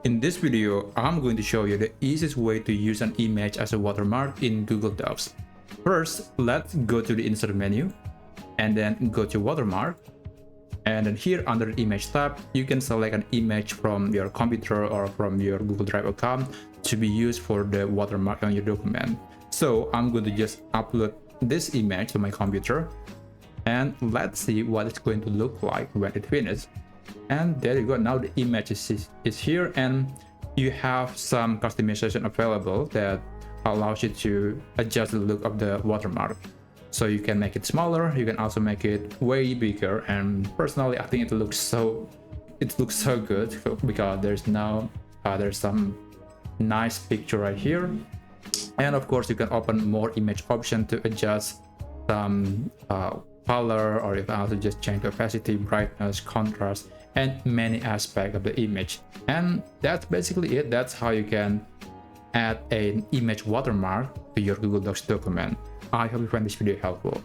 In this video, I'm going to show you the easiest way to use an image as a watermark in Google Docs. First, let's go to the Insert menu and then go to Watermark. And then here under the Image tab, you can select an image from your computer or from your Google Drive account to be used for the watermark on your document. So I'm going to just upload this image to my computer and let's see what it's going to look like when it finishes. And there you go. Now the image is here, and you have some customization available that allows you to adjust the look of the watermark. So you can make it smaller, you can also make it way bigger, and personally I think it looks so good because there's some nice picture right here. And of course you can open more image option to adjust some color, or you can also just change the opacity, brightness, contrast, and many aspects of the image. And that's basically it. That's how you can add an image watermark to your Google Docs document. I hope you find this video helpful.